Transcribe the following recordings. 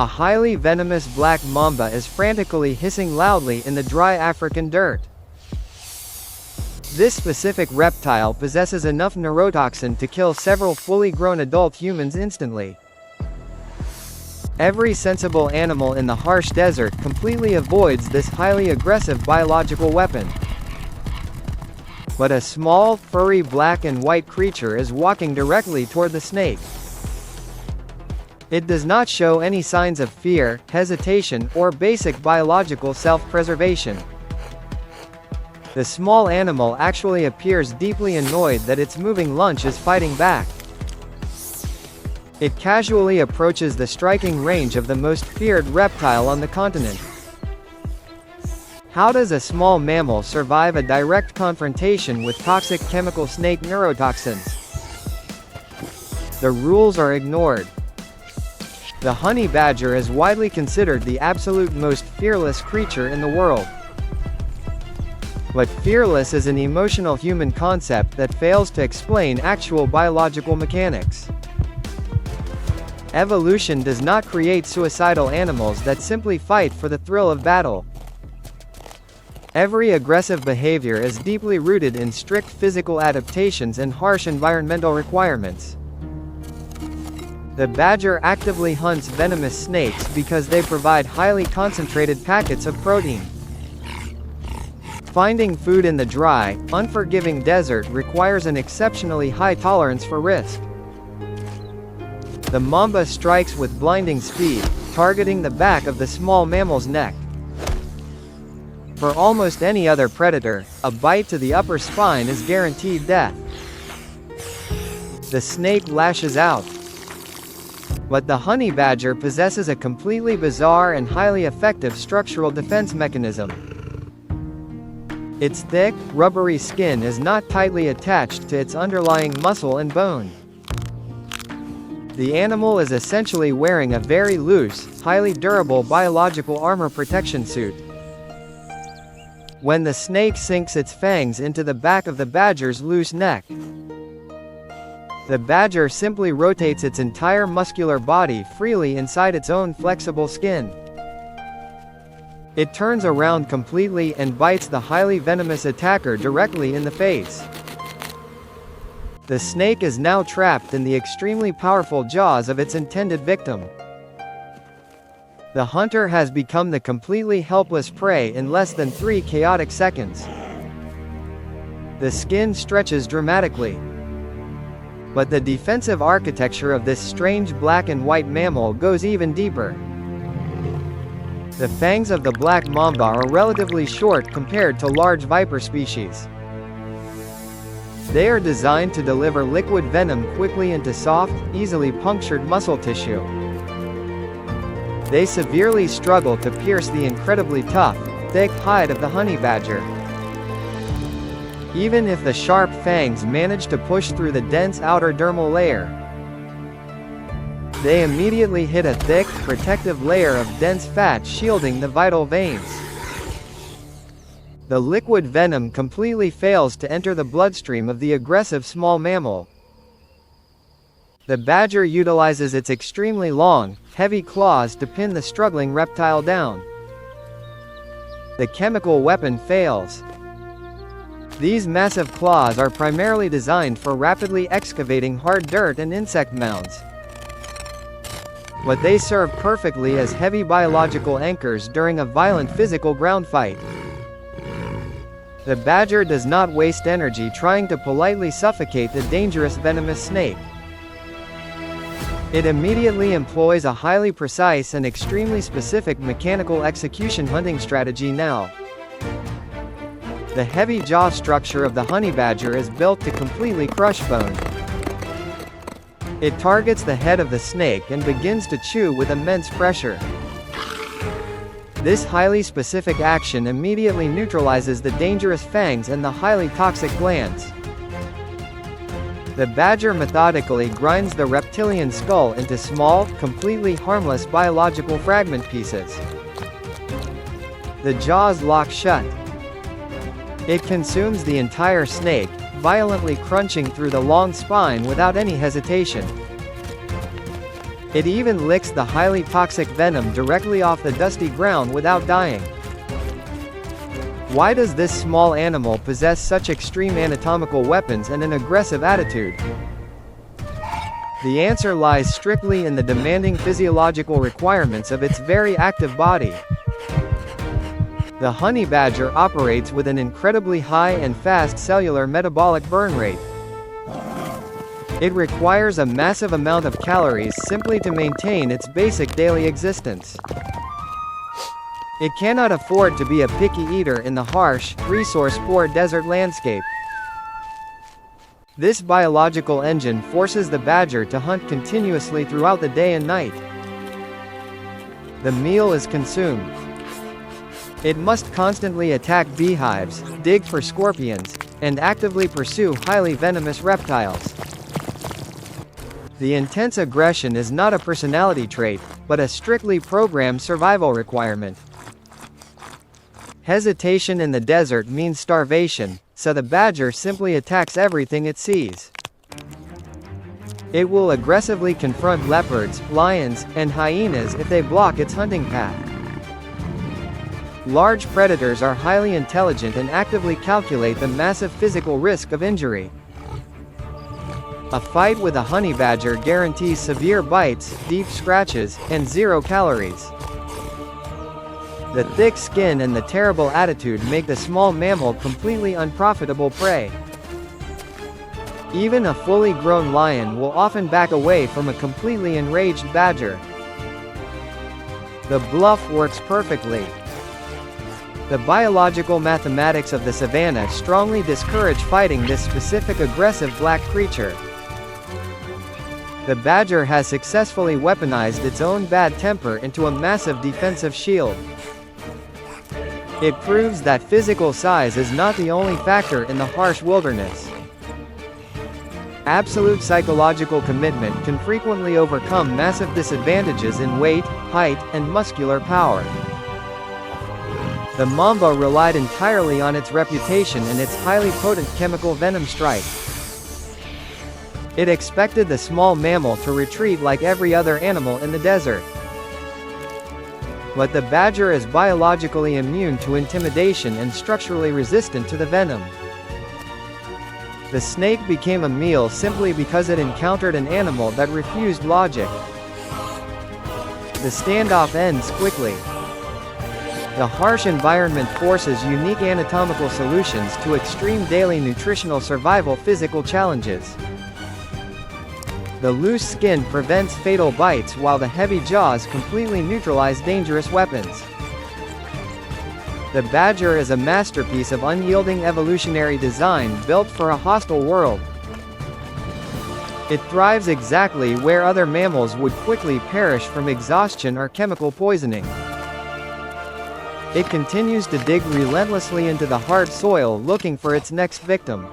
A highly venomous black mamba is frantically hissing loudly in the dry African dirt. This specific reptile possesses enough neurotoxin to kill several fully grown adult humans instantly. Every sensible animal in the harsh desert completely avoids this highly aggressive biological weapon. But a small, furry black and white creature is walking directly toward the snake. It does not show any signs of fear, hesitation, or basic biological self-preservation. The small animal actually appears deeply annoyed that its moving lunch is fighting back. It casually approaches the striking range of the most feared reptile on the continent. How does a small mammal survive a direct confrontation with toxic chemical snake neurotoxins? The rules are ignored. The honey badger is widely considered the absolute most fearless creature in the world. But fearless is an emotional human concept that fails to explain actual biological mechanics. Evolution does not create suicidal animals that simply fight for the thrill of battle. Every aggressive behavior is deeply rooted in strict physical adaptations and harsh environmental requirements. The badger actively hunts venomous snakes because they provide highly concentrated packets of protein. Finding food in the dry, unforgiving desert requires an exceptionally high tolerance for risk. The mamba strikes with blinding speed, targeting the back of the small mammal's neck. For almost any other predator, a bite to the upper spine is guaranteed death. The snake lashes out. But the honey badger possesses a completely bizarre and highly effective structural defense mechanism. Its thick, rubbery skin is not tightly attached to its underlying muscle and bone. The animal is essentially wearing a very loose, highly durable biological armor protection suit. When the snake sinks its fangs into the back of the badger's loose neck, the badger simply rotates its entire muscular body freely inside its own flexible skin. It turns around completely and bites the highly venomous attacker directly in the face. The snake is now trapped in the extremely powerful jaws of its intended victim. The hunter has become the completely helpless prey in less than 3 chaotic seconds. The skin stretches dramatically. But the defensive architecture of this strange black and white mammal goes even deeper. The fangs of the black mamba are relatively short compared to large viper species. They are designed to deliver liquid venom quickly into soft, easily punctured muscle tissue. They severely struggle to pierce the incredibly tough, thick hide of the honey badger. Even if the sharp fangs manage to push through the dense outer dermal layer, they immediately hit a thick, protective layer of dense fat shielding the vital veins. The liquid venom completely fails to enter the bloodstream of the aggressive small mammal. The badger utilizes its extremely long, heavy claws to pin the struggling reptile down. The chemical weapon fails. These massive claws are primarily designed for rapidly excavating hard dirt and insect mounds. But they serve perfectly as heavy biological anchors during a violent physical ground fight. The badger does not waste energy trying to politely suffocate the dangerous venomous snake. It immediately employs a highly precise and extremely specific mechanical execution hunting strategy now. The heavy jaw structure of the honey badger is built to completely crush bone. It targets the head of the snake and begins to chew with immense pressure. This highly specific action immediately neutralizes the dangerous fangs and the highly toxic glands. The badger methodically grinds the reptilian skull into small, completely harmless biological fragment pieces. The jaws lock shut. It consumes the entire snake, violently crunching through the long spine without any hesitation. It even licks the highly toxic venom directly off the dusty ground without dying. Why does this small animal possess such extreme anatomical weapons and an aggressive attitude? The answer lies strictly in the demanding physiological requirements of its very active body. The honey badger operates with an incredibly high and fast cellular metabolic burn rate. It requires a massive amount of calories simply to maintain its basic daily existence. It cannot afford to be a picky eater in the harsh, resource-poor desert landscape. This biological engine forces the badger to hunt continuously throughout the day and night. The meal is consumed. It must constantly attack beehives, dig for scorpions, and actively pursue highly venomous reptiles. The intense aggression is not a personality trait, but a strictly programmed survival requirement. Hesitation in the desert means starvation, so the badger simply attacks everything it sees. It will aggressively confront leopards, lions, and hyenas if they block its hunting path. Large predators are highly intelligent and actively calculate the massive physical risk of injury. A fight with a honey badger guarantees severe bites, deep scratches, and 0 calories. The thick skin and the terrible attitude make the small mammal completely unprofitable prey. Even a fully grown lion will often back away from a completely enraged badger. The bluff works perfectly. The biological mathematics of the savanna strongly discourage fighting this specific aggressive black creature. The badger has successfully weaponized its own bad temper into a massive defensive shield. It proves that physical size is not the only factor in the harsh wilderness. Absolute psychological commitment can frequently overcome massive disadvantages in weight, height, and muscular power. The mamba relied entirely on its reputation and its highly potent chemical venom strike. It expected the small mammal to retreat like every other animal in the desert. But the badger is biologically immune to intimidation and structurally resistant to the venom. The snake became a meal simply because it encountered an animal that refused logic. The standoff ends quickly. The harsh environment forces unique anatomical solutions to extreme daily nutritional survival physical challenges. The loose skin prevents fatal bites while the heavy jaws completely neutralize dangerous weapons. The badger is a masterpiece of unyielding evolutionary design built for a hostile world. It thrives exactly where other mammals would quickly perish from exhaustion or chemical poisoning. It continues to dig relentlessly into the hard soil looking for its next victim.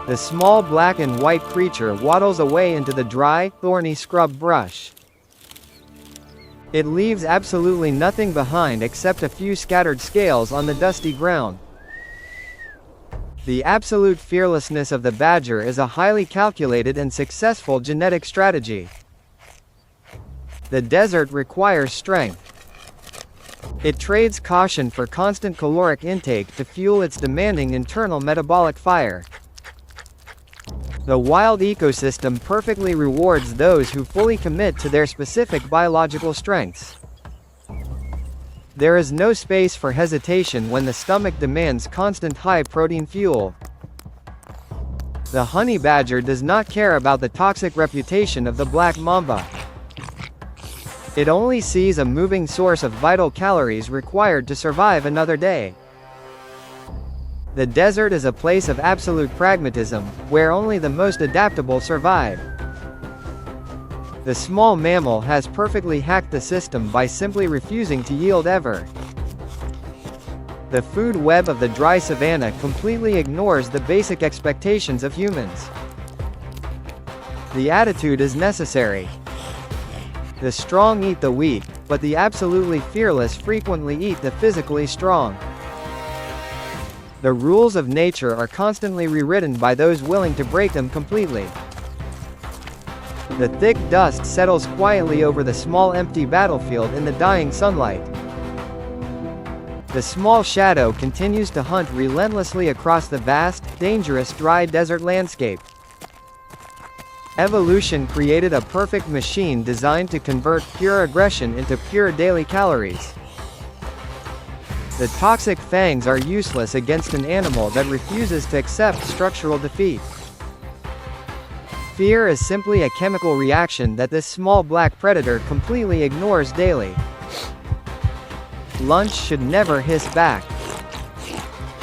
The small black and white creature waddles away into the dry, thorny scrub brush. It leaves absolutely nothing behind except a few scattered scales on the dusty ground. The absolute fearlessness of the badger is a highly calculated and successful genetic strategy. The desert requires strength. It trades caution for constant caloric intake to fuel its demanding internal metabolic fire. The wild ecosystem perfectly rewards those who fully commit to their specific biological strengths. There is no space for hesitation when the stomach demands constant high-protein fuel. The honey badger does not care about the toxic reputation of the black mamba. It only sees a moving source of vital calories required to survive another day. The desert is a place of absolute pragmatism, where only the most adaptable survive. The small mammal has perfectly hacked the system by simply refusing to yield ever. The food web of the dry savanna completely ignores the basic expectations of humans. The attitude is necessary. The strong eat the weak, but the absolutely fearless frequently eat the physically strong. The rules of nature are constantly rewritten by those willing to break them completely. The thick dust settles quietly over the small empty battlefield in the dying sunlight. The small shadow continues to hunt relentlessly across the vast, dangerous dry desert landscape. Evolution created a perfect machine designed to convert pure aggression into pure daily calories. The toxic fangs are useless against an animal that refuses to accept structural defeat. Fear is simply a chemical reaction that this small black predator completely ignores daily. Lunch should never hiss back.